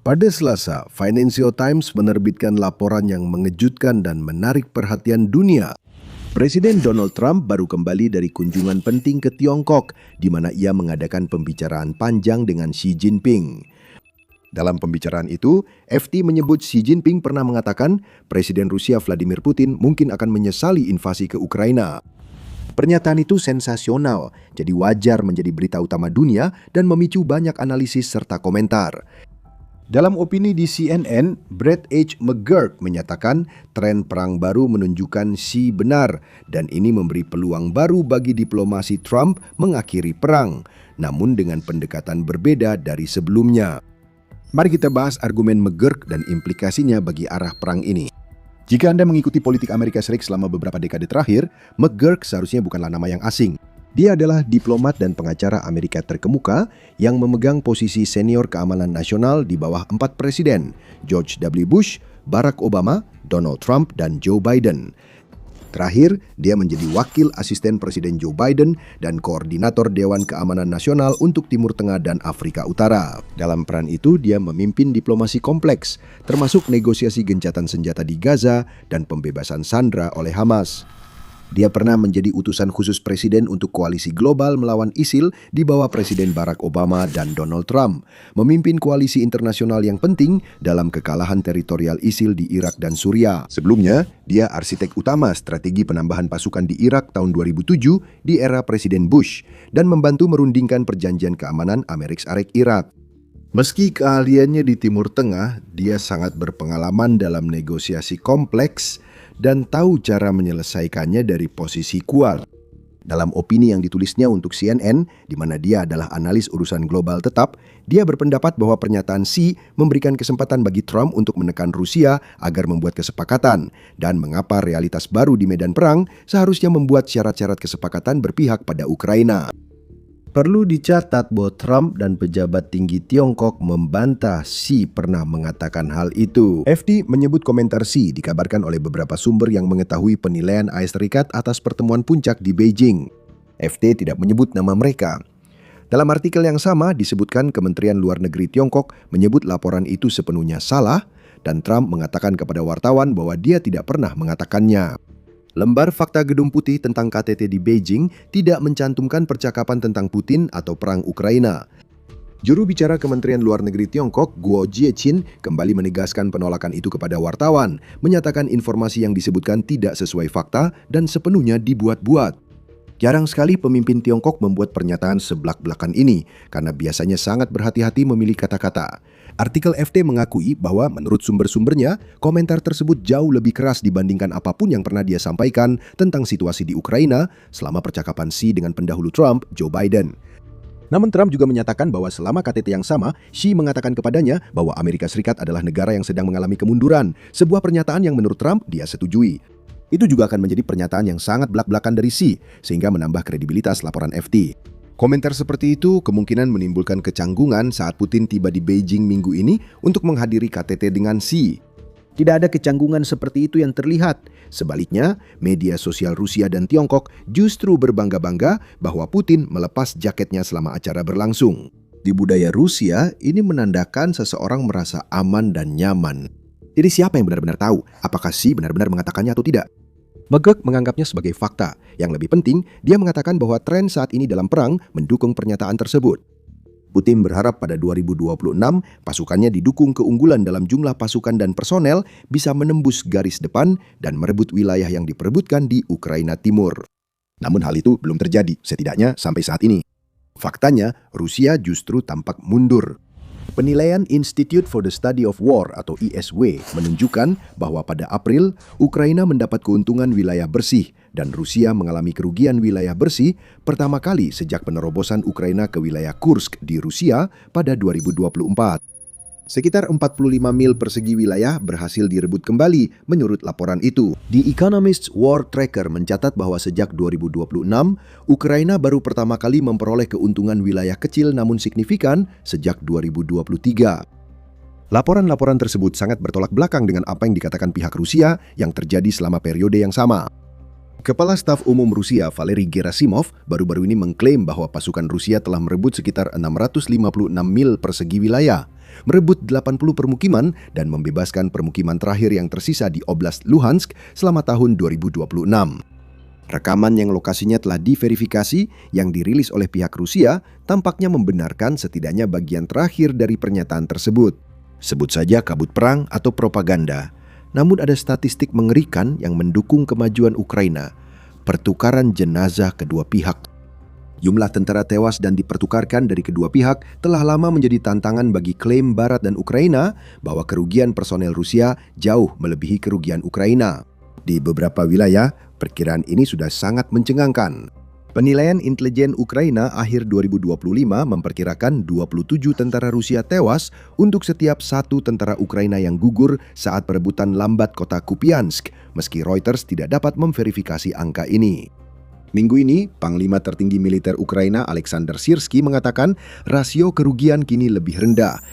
Pada Selasa, Financial Times menerbitkan laporan yang mengejutkan dan menarik perhatian dunia. Presiden Donald Trump baru kembali dari kunjungan penting ke Tiongkok, di mana ia mengadakan pembicaraan panjang dengan Xi Jinping. Dalam pembicaraan itu, FT menyebut Xi Jinping pernah mengatakan Presiden Rusia Vladimir Putin mungkin akan menyesali invasi ke Ukraina. Pernyataan itu sensasional, jadi wajar menjadi berita utama dunia dan memicu banyak analisis serta komentar. Dalam opini di CNN, Brett H. McGurk menyatakan tren perang baru menunjukkan Xi benar dan ini memberi peluang baru bagi diplomasi Trump mengakhiri perang, namun dengan pendekatan berbeda dari sebelumnya. Mari kita bahas argumen McGurk dan implikasinya bagi arah perang ini. Jika Anda mengikuti politik Amerika Serikat selama beberapa dekade terakhir, McGurk seharusnya bukanlah nama yang asing. Dia adalah diplomat dan pengacara Amerika terkemuka yang memegang posisi senior keamanan nasional di bawah 4 presiden, George W. Bush, Barack Obama, Donald Trump, dan Joe Biden. Terakhir, dia menjadi wakil asisten Presiden Joe Biden dan koordinator Dewan Keamanan Nasional untuk Timur Tengah dan Afrika Utara. Dalam peran itu, dia memimpin diplomasi kompleks, termasuk negosiasi gencatan senjata di Gaza dan pembebasan sandera oleh Hamas. Dia pernah menjadi utusan khusus presiden untuk koalisi global melawan ISIL di bawah Presiden Barack Obama dan Donald Trump, memimpin koalisi internasional yang penting dalam kekalahan teritorial ISIL di Irak dan Suriah. Sebelumnya, dia arsitek utama strategi penambahan pasukan di Irak tahun 2007 di era Presiden Bush dan membantu merundingkan perjanjian keamanan Amerika-Irak. Meski keahliannya di Timur Tengah, dia sangat berpengalaman dalam negosiasi kompleks dan tahu cara menyelesaikannya dari posisi kuat. Dalam opini yang ditulisnya untuk CNN, di mana dia adalah analis urusan global tetap, dia berpendapat bahwa pernyataan Xi memberikan kesempatan bagi Trump untuk menekan Rusia agar membuat kesepakatan, dan mengapa realitas baru di medan perang seharusnya membuat syarat-syarat kesepakatan berpihak pada Ukraina. Perlu dicatat bahwa Trump dan pejabat tinggi Tiongkok membantah Xi pernah mengatakan hal itu. FT menyebut komentar Xi dikabarkan oleh beberapa sumber yang mengetahui penilaian AS Serikat atas pertemuan puncak di Beijing. FT tidak menyebut nama mereka. Dalam artikel yang sama disebutkan Kementerian Luar Negeri Tiongkok menyebut laporan itu sepenuhnya salah dan Trump mengatakan kepada wartawan bahwa dia tidak pernah mengatakannya. Lembar fakta Gedung Putih tentang KTT di Beijing tidak mencantumkan percakapan tentang Putin atau perang Ukraina. Juru bicara Kementerian Luar Negeri Tiongkok, Guo Jiaqin, kembali menegaskan penolakan itu kepada wartawan, menyatakan informasi yang disebutkan tidak sesuai fakta dan sepenuhnya dibuat-buat. Jarang sekali pemimpin Tiongkok membuat pernyataan seblak-belakan ini, karena biasanya sangat berhati-hati memilih kata-kata. Artikel FT mengakui bahwa menurut sumber-sumbernya, komentar tersebut jauh lebih keras dibandingkan apapun yang pernah dia sampaikan tentang situasi di Ukraina selama percakapan Xi dengan pendahulu Trump, Joe Biden. Namun Trump juga menyatakan bahwa selama KTT yang sama, Xi mengatakan kepadanya bahwa Amerika Serikat adalah negara yang sedang mengalami kemunduran, sebuah pernyataan yang menurut Trump dia setujui. Itu juga akan menjadi pernyataan yang sangat belak-belakan dari Xi, sehingga menambah kredibilitas laporan FT. Komentar seperti itu kemungkinan menimbulkan kecanggungan saat Putin tiba di Beijing minggu ini untuk menghadiri KTT dengan Xi. Tidak ada kecanggungan seperti itu yang terlihat. Sebaliknya, media sosial Rusia dan Tiongkok justru berbangga-bangga bahwa Putin melepas jaketnya selama acara berlangsung. Di budaya Rusia, ini menandakan seseorang merasa aman dan nyaman. Jadi siapa yang benar-benar tahu apakah Xi benar-benar mengatakannya atau tidak? McGurk menganggapnya sebagai fakta. Yang lebih penting, dia mengatakan bahwa tren saat ini dalam perang mendukung pernyataan tersebut. Putin berharap pada 2026 pasukannya didukung keunggulan dalam jumlah pasukan dan personel bisa menembus garis depan dan merebut wilayah yang diperebutkan di Ukraina Timur. Namun hal itu belum terjadi, setidaknya sampai saat ini. Faktanya, Rusia justru tampak mundur. Penilaian Institute for the Study of War atau ISW menunjukkan bahwa pada April, Ukraina mendapat keuntungan wilayah bersih dan Rusia mengalami kerugian wilayah bersih pertama kali sejak penerobosan Ukraina ke wilayah Kursk di Rusia pada 2024. Sekitar 45 mil persegi wilayah berhasil direbut kembali menurut laporan itu. The Economist War Tracker mencatat bahwa sejak 2026, Ukraina baru pertama kali memperoleh keuntungan wilayah kecil namun signifikan sejak 2023. Laporan-laporan tersebut sangat bertolak belakang dengan apa yang dikatakan pihak Rusia yang terjadi selama periode yang sama. Kepala Staf Umum Rusia Valery Gerasimov baru-baru ini mengklaim bahwa pasukan Rusia telah merebut sekitar 656 mil persegi wilayah. merebut 80 permukiman dan membebaskan permukiman terakhir yang tersisa di Oblast Luhansk selama tahun 2026. Rekaman yang lokasinya telah diverifikasi yang dirilis oleh pihak Rusia tampaknya membenarkan setidaknya bagian terakhir dari pernyataan tersebut. Sebut saja kabut perang atau propaganda. Namun ada statistik mengerikan yang mendukung kemajuan Ukraina. Pertukaran jenazah kedua pihak. Jumlah tentara tewas dan dipertukarkan dari kedua pihak telah lama menjadi tantangan bagi klaim Barat dan Ukraina bahwa kerugian personel Rusia jauh melebihi kerugian Ukraina. Di beberapa wilayah, perkiraan ini sudah sangat mencengangkan. Penilaian intelijen Ukraina akhir 2025 memperkirakan 27 tentara Rusia tewas untuk setiap satu tentara Ukraina yang gugur saat perebutan lambat kota Kupiansk, meski Reuters tidak dapat memverifikasi angka ini. Minggu ini, Panglima Tertinggi Militer Ukraina Alexander Sirski mengatakan rasio kerugian kini lebih rendah.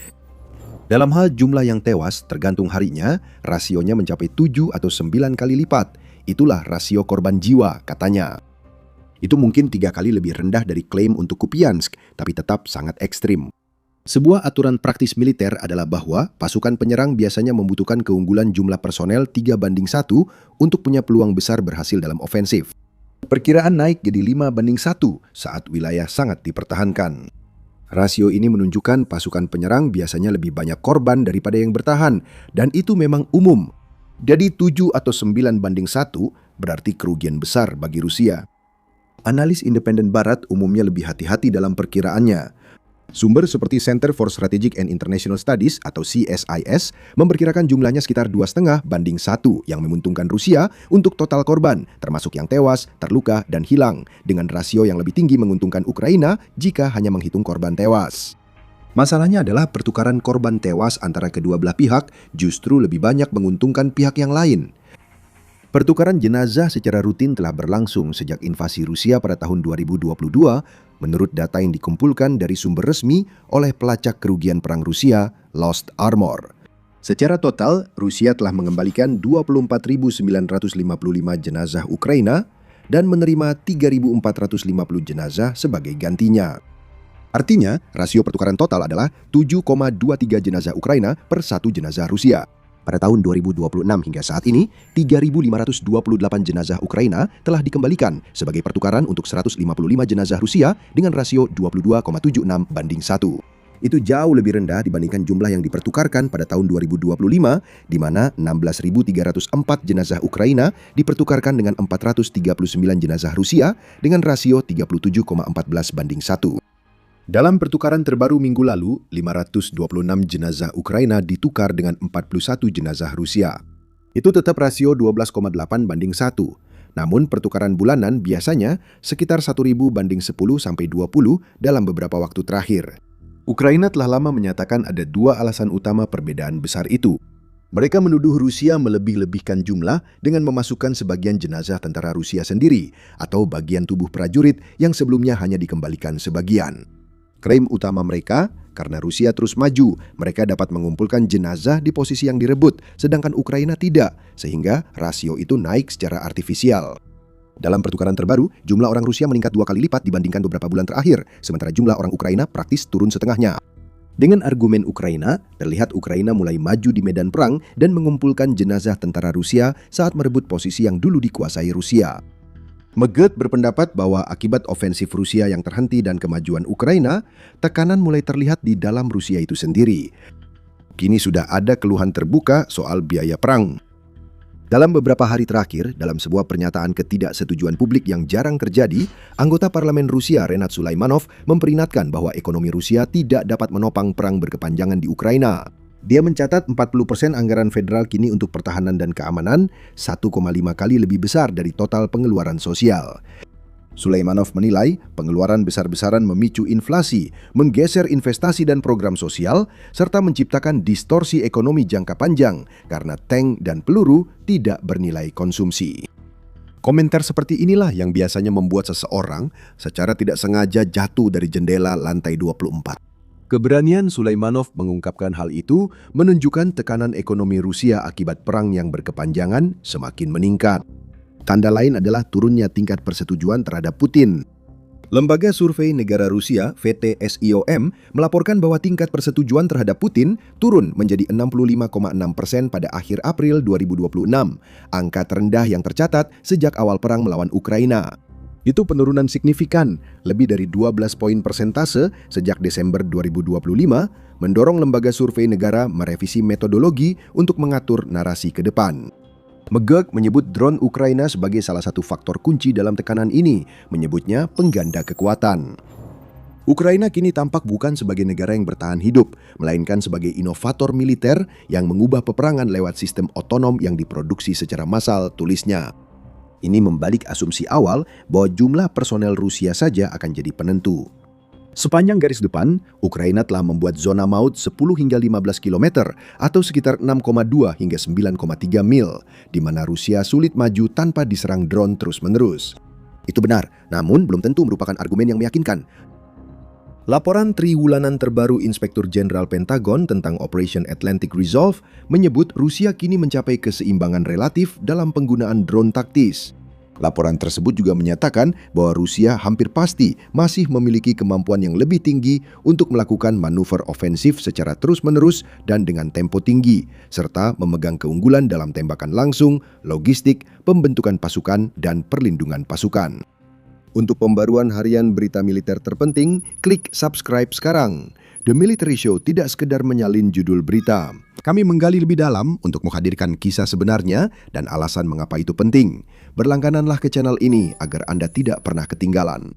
Dalam hal jumlah yang tewas, tergantung harinya, rasionya mencapai 7 atau 9 kali lipat. Itulah rasio korban jiwa, katanya. Itu mungkin 3 kali lebih rendah dari klaim untuk Kupiansk, tapi tetap sangat ekstrim. Sebuah aturan praktis militer adalah bahwa pasukan penyerang biasanya membutuhkan keunggulan jumlah personel 3:1 untuk punya peluang besar berhasil dalam ofensif. Perkiraan naik jadi 5:1 saat wilayah sangat dipertahankan. Rasio ini menunjukkan pasukan penyerang biasanya lebih banyak korban daripada yang bertahan, dan itu memang umum. Jadi 7 atau 9:1 berarti kerugian besar bagi Rusia. Analis independen Barat umumnya lebih hati-hati dalam perkiraannya. Sumber seperti Center for Strategic and International Studies atau CSIS memperkirakan jumlahnya sekitar 2,5:1 yang menguntungkan Rusia untuk total korban, termasuk yang tewas, terluka, dan hilang, dengan rasio yang lebih tinggi menguntungkan Ukraina jika hanya menghitung korban tewas. Masalahnya adalah pertukaran korban tewas antara kedua belah pihak justru lebih banyak menguntungkan pihak yang lain. Pertukaran jenazah secara rutin telah berlangsung sejak invasi Rusia pada tahun 2022, menurut data yang dikumpulkan dari sumber resmi oleh pelacak kerugian perang Rusia, Lost Armor. Secara total, Rusia telah mengembalikan 24.955 jenazah Ukraina dan menerima 3.450 jenazah sebagai gantinya. Artinya, rasio pertukaran total adalah 7,23 jenazah Ukraina per 1 jenazah Rusia. Pada tahun 2026 hingga saat ini, 3.528 jenazah Ukraina telah dikembalikan sebagai pertukaran untuk 155 jenazah Rusia dengan rasio 22,76:1. Itu jauh lebih rendah dibandingkan jumlah yang dipertukarkan pada tahun 2025, di mana 16.304 jenazah Ukraina dipertukarkan dengan 439 jenazah Rusia dengan rasio 37,14:1. Dalam pertukaran terbaru minggu lalu, 526 jenazah Ukraina ditukar dengan 41 jenazah Rusia. Itu tetap rasio 12,8:1. Namun pertukaran bulanan biasanya sekitar 1.000:10-20 dalam beberapa waktu terakhir. Ukraina telah lama menyatakan ada 2 alasan utama perbedaan besar itu. Mereka menuduh Rusia melebih-lebihkan jumlah dengan memasukkan sebagian jenazah tentara Rusia sendiri atau bagian tubuh prajurit yang sebelumnya hanya dikembalikan sebagian. Klaim utama mereka, karena Rusia terus maju, mereka dapat mengumpulkan jenazah di posisi yang direbut, sedangkan Ukraina tidak, sehingga rasio itu naik secara artifisial. Dalam pertukaran terbaru, jumlah orang Rusia meningkat 2 kali lipat dibandingkan beberapa bulan terakhir, sementara jumlah orang Ukraina praktis turun setengahnya. Dengan argumen Ukraina, terlihat Ukraina mulai maju di medan perang dan mengumpulkan jenazah tentara Rusia saat merebut posisi yang dulu dikuasai Rusia. Megget berpendapat bahwa akibat ofensif Rusia yang terhenti dan kemajuan Ukraina, tekanan mulai terlihat di dalam Rusia itu sendiri. Kini sudah ada keluhan terbuka soal biaya perang. Dalam beberapa hari terakhir, dalam sebuah pernyataan ketidaksetujuan publik yang jarang terjadi, anggota parlemen Rusia Renat Sulaimanov memperingatkan bahwa ekonomi Rusia tidak dapat menopang perang berkepanjangan di Ukraina. Dia mencatat 40% anggaran federal kini untuk pertahanan dan keamanan, 1,5 kali lebih besar dari total pengeluaran sosial. Sulaimanov menilai pengeluaran besar-besaran memicu inflasi, menggeser investasi dan program sosial, serta menciptakan distorsi ekonomi jangka panjang karena tank dan peluru tidak bernilai konsumsi. Komentar seperti inilah yang biasanya membuat seseorang secara tidak sengaja jatuh dari jendela lantai 24. Keberanian Sulaimanov mengungkapkan hal itu menunjukkan tekanan ekonomi Rusia akibat perang yang berkepanjangan semakin meningkat. Tanda lain adalah turunnya tingkat persetujuan terhadap Putin. Lembaga Survei Negara Rusia (VTSIOM) melaporkan bahwa tingkat persetujuan terhadap Putin turun menjadi 65,6% pada akhir April 2026, angka terendah yang tercatat sejak awal perang melawan Ukraina. Itu penurunan signifikan, lebih dari 12 poin persentase sejak Desember 2025, mendorong lembaga survei negara merevisi metodologi untuk mengatur narasi ke depan. McGurk menyebut drone Ukraina sebagai salah satu faktor kunci dalam tekanan ini, menyebutnya pengganda kekuatan. Ukraina kini tampak bukan sebagai negara yang bertahan hidup, melainkan sebagai inovator militer yang mengubah peperangan lewat sistem otonom yang diproduksi secara massal, tulisnya. Ini membalik asumsi awal bahwa jumlah personel Rusia saja akan jadi penentu. Sepanjang garis depan, Ukraina telah membuat zona maut 10 hingga 15 km atau sekitar 6,2 hingga 9,3 mil, di mana Rusia sulit maju tanpa diserang drone terus-menerus. Itu benar, namun belum tentu merupakan argumen yang meyakinkan. Laporan triwulan terbaru Inspektur Jenderal Pentagon tentang Operation Atlantic Resolve menyebut Rusia kini mencapai keseimbangan relatif dalam penggunaan drone taktis. Laporan tersebut juga menyatakan bahwa Rusia hampir pasti masih memiliki kemampuan yang lebih tinggi untuk melakukan manuver ofensif secara terus-menerus dan dengan tempo tinggi, serta memegang keunggulan dalam tembakan langsung, logistik, pembentukan pasukan, dan perlindungan pasukan. Untuk pembaruan harian berita militer terpenting, klik subscribe sekarang. The Military Show tidak sekedar menyalin judul berita. Kami menggali lebih dalam untuk menghadirkan kisah sebenarnya dan alasan mengapa itu penting. Berlanggananlah ke channel ini agar Anda tidak pernah ketinggalan.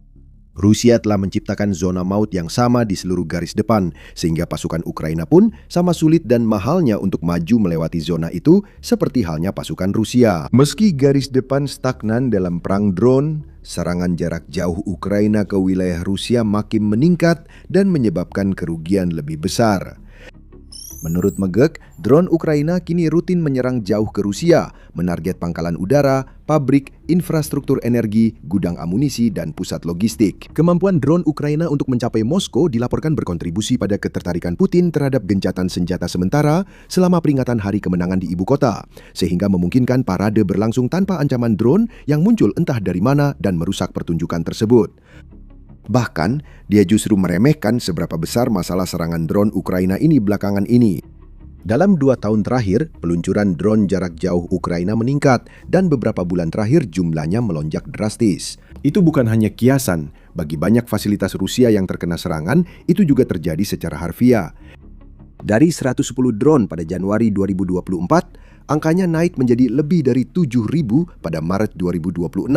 Rusia telah menciptakan zona maut yang sama di seluruh garis depan, sehingga pasukan Ukraina pun sama sulit dan mahalnya untuk maju melewati zona itu seperti halnya pasukan Rusia. Meski garis depan stagnan dalam perang drone, serangan jarak jauh Ukraina ke wilayah Rusia makin meningkat dan menyebabkan kerugian lebih besar. Menurut McGurk, drone Ukraina kini rutin menyerang jauh ke Rusia, menarget pangkalan udara, pabrik, infrastruktur energi, gudang amunisi, dan pusat logistik. Kemampuan drone Ukraina untuk mencapai Moskow dilaporkan berkontribusi pada ketertarikan Putin terhadap gencatan senjata sementara selama peringatan Hari Kemenangan di ibu kota, sehingga memungkinkan parade berlangsung tanpa ancaman drone yang muncul entah dari mana dan merusak pertunjukan tersebut. Bahkan, dia justru meremehkan seberapa besar masalah serangan drone Ukraina ini belakangan ini. Dalam 2 tahun terakhir, peluncuran drone jarak jauh Ukraina meningkat dan beberapa bulan terakhir jumlahnya melonjak drastis. Itu bukan hanya kiasan, bagi banyak fasilitas Rusia yang terkena serangan, itu juga terjadi secara harfiah. Dari 110 drone pada Januari 2024, angkanya naik menjadi lebih dari 7.000 pada Maret 2026.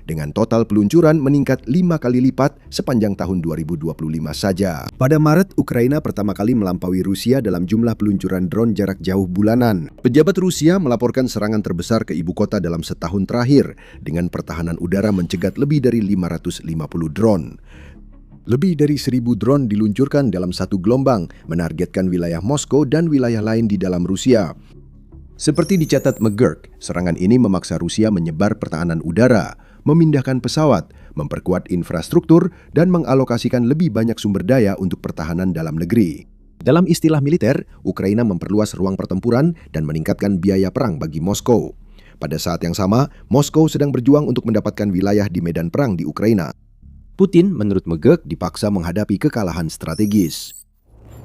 Dengan total peluncuran meningkat 5 kali lipat sepanjang tahun 2025 saja. Pada Maret, Ukraina pertama kali melampaui Rusia dalam jumlah peluncuran drone jarak jauh bulanan. Pejabat Rusia melaporkan serangan terbesar ke ibu kota dalam setahun terakhir, dengan pertahanan udara mencegat lebih dari 550 drone. Lebih dari 1.000 drone diluncurkan dalam satu gelombang, menargetkan wilayah Moskow dan wilayah lain di dalam Rusia. Seperti dicatat McGurk, serangan ini memaksa Rusia menyebar pertahanan udara, memindahkan pesawat, memperkuat infrastruktur, dan mengalokasikan lebih banyak sumber daya untuk pertahanan dalam negeri. Dalam istilah militer, Ukraina memperluas ruang pertempuran dan meningkatkan biaya perang bagi Moskow. Pada saat yang sama, Moskow sedang berjuang untuk mendapatkan wilayah di medan perang di Ukraina. Putin, menurut McGurk, dipaksa menghadapi kekalahan strategis.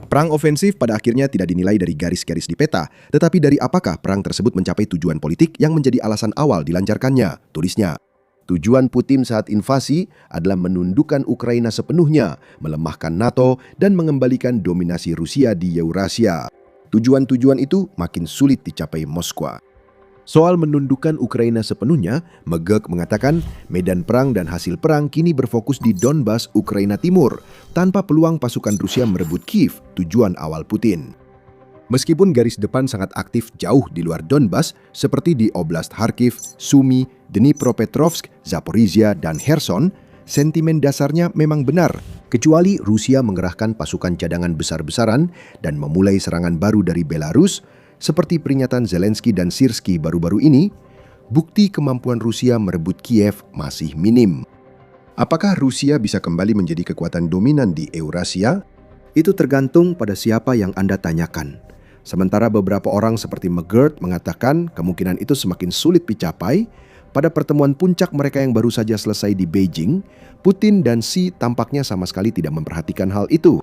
Perang ofensif pada akhirnya tidak dinilai dari garis-garis di peta, tetapi dari apakah perang tersebut mencapai tujuan politik yang menjadi alasan awal dilancarkannya, tulisnya. Tujuan Putin saat invasi adalah menundukkan Ukraina sepenuhnya, melemahkan NATO, dan mengembalikan dominasi Rusia di Eurasia. Tujuan-tujuan itu makin sulit dicapai Moskwa. Soal menundukkan Ukraina sepenuhnya, McGurk mengatakan medan perang dan hasil perang kini berfokus di Donbas, Ukraina Timur, tanpa peluang pasukan Rusia merebut Kiev, tujuan awal Putin. Meskipun garis depan sangat aktif jauh di luar Donbas, seperti di Oblast Kharkiv, Sumy, Dnipropetrovsk, Zaporizhia, dan Kherson, sentimen dasarnya memang benar, kecuali Rusia mengerahkan pasukan cadangan besar-besaran dan memulai serangan baru dari Belarus, seperti peringatan Zelensky dan Syrskyi baru-baru ini, bukti kemampuan Rusia merebut Kiev masih minim. Apakah Rusia bisa kembali menjadi kekuatan dominan di Eurasia? Itu tergantung pada siapa yang Anda tanyakan. Sementara beberapa orang seperti McGurk mengatakan kemungkinan itu semakin sulit dicapai, Pada pertemuan puncak mereka yang baru saja selesai di Beijing, Putin dan Xi tampaknya sama sekali tidak memperhatikan hal itu.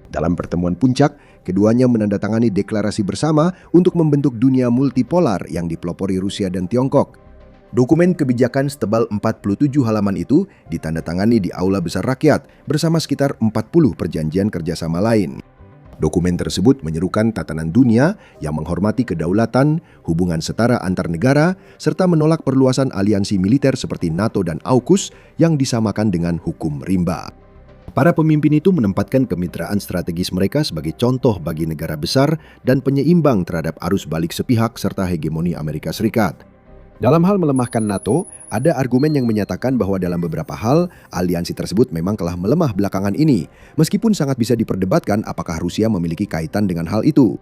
Dalam pertemuan puncak, keduanya menandatangani deklarasi bersama untuk membentuk dunia multipolar yang dipelopori Rusia dan Tiongkok. Dokumen kebijakan setebal 47 halaman itu ditandatangani di Aula Besar Rakyat bersama sekitar 40 perjanjian kerjasama lain. Dokumen tersebut menyerukan tatanan dunia yang menghormati kedaulatan, hubungan setara antar negara, serta menolak perluasan aliansi militer seperti NATO dan AUKUS yang disamakan dengan hukum rimba. Para pemimpin itu menempatkan kemitraan strategis mereka sebagai contoh bagi negara besar dan penyeimbang terhadap arus balik sepihak serta hegemoni Amerika Serikat. Dalam hal melemahkan NATO, ada argumen yang menyatakan bahwa dalam beberapa hal, aliansi tersebut memang telah melemah belakangan ini, meskipun sangat bisa diperdebatkan apakah Rusia memiliki kaitan dengan hal itu.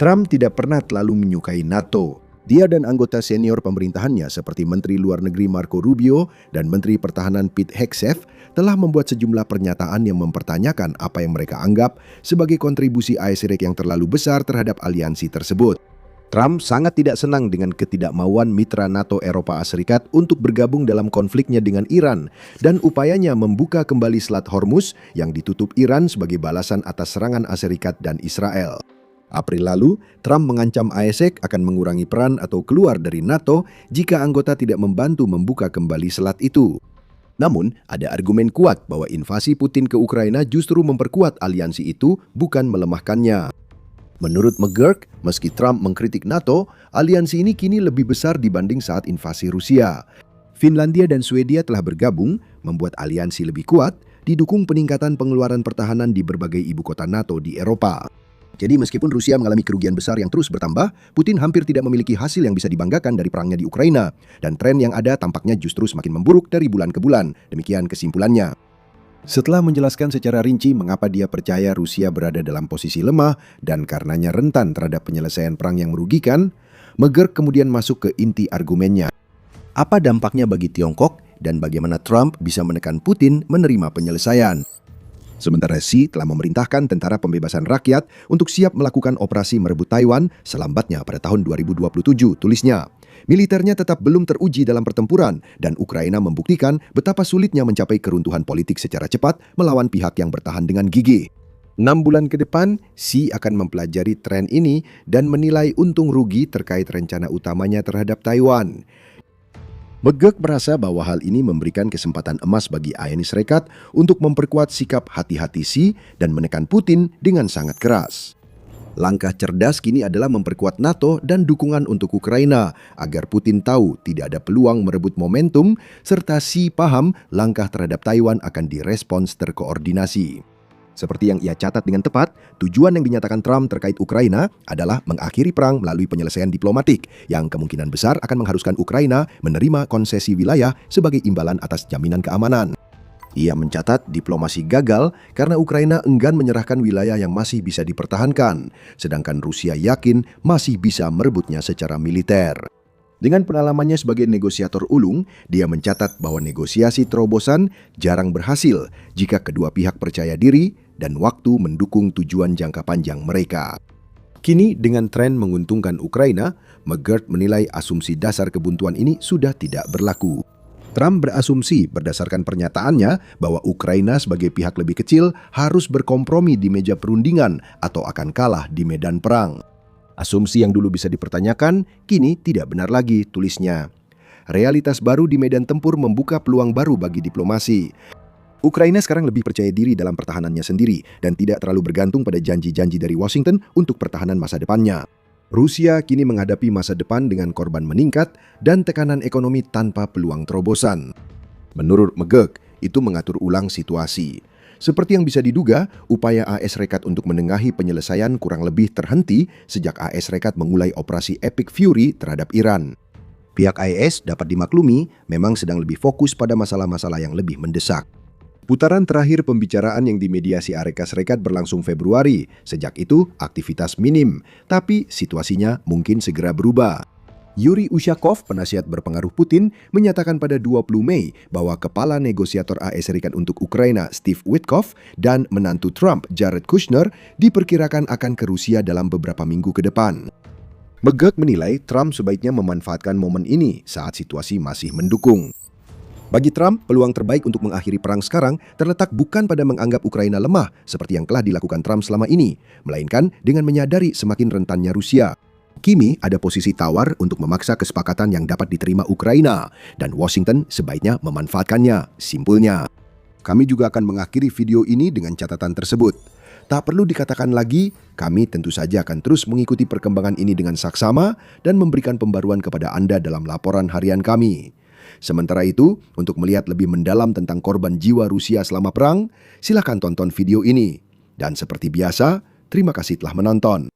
Trump tidak pernah terlalu menyukai NATO. Dia dan anggota senior pemerintahannya seperti Menteri Luar Negeri Marco Rubio dan Menteri Pertahanan Pete Hegseth telah membuat sejumlah pernyataan yang mempertanyakan apa yang mereka anggap sebagai kontribusi AS yang terlalu besar terhadap aliansi tersebut. Trump sangat tidak senang dengan ketidakmauan mitra NATO Eropa Serikat untuk bergabung dalam konfliknya dengan Iran dan upayanya membuka kembali Selat Hormuz yang ditutup Iran sebagai balasan atas serangan Serikat dan Israel. April lalu, Trump mengancam AS akan mengurangi peran atau keluar dari NATO jika anggota tidak membantu membuka kembali selat itu. Namun, ada argumen kuat bahwa invasi Putin ke Ukraina justru memperkuat aliansi itu, bukan melemahkannya. Menurut McGurk, meski Trump mengkritik NATO, aliansi ini kini lebih besar dibanding saat invasi Rusia. Finlandia dan Swedia telah bergabung, membuat aliansi lebih kuat, didukung peningkatan pengeluaran pertahanan di berbagai ibu kota NATO di Eropa. Jadi meskipun Rusia mengalami kerugian besar yang terus bertambah, Putin hampir tidak memiliki hasil yang bisa dibanggakan dari perangnya di Ukraina. Dan tren yang ada tampaknya justru semakin memburuk dari bulan ke bulan. Demikian kesimpulannya. Setelah menjelaskan secara rinci mengapa dia percaya Rusia berada dalam posisi lemah dan karenanya rentan terhadap penyelesaian perang yang merugikan, McGurk kemudian masuk ke inti argumennya. Apa dampaknya bagi Tiongkok dan bagaimana Trump bisa menekan Putin menerima penyelesaian? Sementara Xi telah memerintahkan tentara pembebasan rakyat untuk siap melakukan operasi merebut Taiwan selambatnya pada tahun 2027, tulisnya. Militernya tetap belum teruji dalam pertempuran dan Ukraina membuktikan betapa sulitnya mencapai keruntuhan politik secara cepat melawan pihak yang bertahan dengan gigih. 6 bulan ke depan, Xi akan mempelajari tren ini dan menilai untung rugi terkait rencana utamanya terhadap Taiwan. McGurk merasa bahwa hal ini memberikan kesempatan emas bagi AS untuk memperkuat sikap hati-hati Xi dan menekan Putin dengan sangat keras. Langkah cerdas kini adalah memperkuat NATO dan dukungan untuk Ukraina agar Putin tahu tidak ada peluang merebut momentum serta Xi paham langkah terhadap Taiwan akan direspons terkoordinasi. Seperti yang ia catat dengan tepat, tujuan yang dinyatakan Trump terkait Ukraina adalah mengakhiri perang melalui penyelesaian diplomatik yang kemungkinan besar akan mengharuskan Ukraina menerima konsesi wilayah sebagai imbalan atas jaminan keamanan. Ia mencatat diplomasi gagal karena Ukraina enggan menyerahkan wilayah yang masih bisa dipertahankan, sedangkan Rusia yakin masih bisa merebutnya secara militer. Dengan pengalamannya sebagai negosiator ulung, dia mencatat bahwa negosiasi terobosan jarang berhasil jika kedua pihak percaya diri dan waktu mendukung tujuan jangka panjang mereka. Kini dengan tren menguntungkan Ukraina, McGurk menilai asumsi dasar kebuntuan ini sudah tidak berlaku. Trump berasumsi berdasarkan pernyataannya bahwa Ukraina sebagai pihak lebih kecil harus berkompromi di meja perundingan atau akan kalah di medan perang. Asumsi yang dulu bisa dipertanyakan, kini tidak benar lagi, tulisnya. Realitas baru di medan tempur membuka peluang baru bagi diplomasi. Ukraina sekarang lebih percaya diri dalam pertahanannya sendiri dan tidak terlalu bergantung pada janji-janji dari Washington untuk pertahanan masa depannya. Rusia kini menghadapi masa depan dengan korban meningkat dan tekanan ekonomi tanpa peluang terobosan. Menurut McGurk, itu mengatur ulang situasi. Seperti yang bisa diduga, upaya AS untuk menengahi penyelesaian kurang lebih terhenti sejak AS memulai operasi Epic Fury terhadap Iran. Pihak AS dapat dimaklumi memang sedang lebih fokus pada masalah-masalah yang lebih mendesak. Putaran terakhir pembicaraan yang dimediasi Amerika Serikat berlangsung Februari. Sejak itu, aktivitas minim, tapi situasinya mungkin segera berubah. Yuri Ushakov, penasihat berpengaruh Putin, menyatakan pada 20 Mei bahwa kepala negosiator AS untuk Ukraina, Steve Witkoff, dan menantu Trump, Jared Kushner, diperkirakan akan ke Rusia dalam beberapa minggu ke depan. McGurk menilai Trump sebaiknya memanfaatkan momen ini saat situasi masih mendukung. Bagi Trump, peluang terbaik untuk mengakhiri perang sekarang terletak bukan pada menganggap Ukraina lemah seperti yang telah dilakukan Trump selama ini, melainkan dengan menyadari semakin rentannya Rusia. Kini ada posisi tawar untuk memaksa kesepakatan yang dapat diterima Ukraina, dan Washington sebaiknya memanfaatkannya, simpulnya. Kami juga akan mengakhiri video ini dengan catatan tersebut. Tak perlu dikatakan lagi, kami tentu saja akan terus mengikuti perkembangan ini dengan saksama dan memberikan pembaruan kepada Anda dalam laporan harian kami. Sementara itu, untuk melihat lebih mendalam tentang korban jiwa Rusia selama perang, silakan tonton video ini. Dan seperti biasa, terima kasih telah menonton.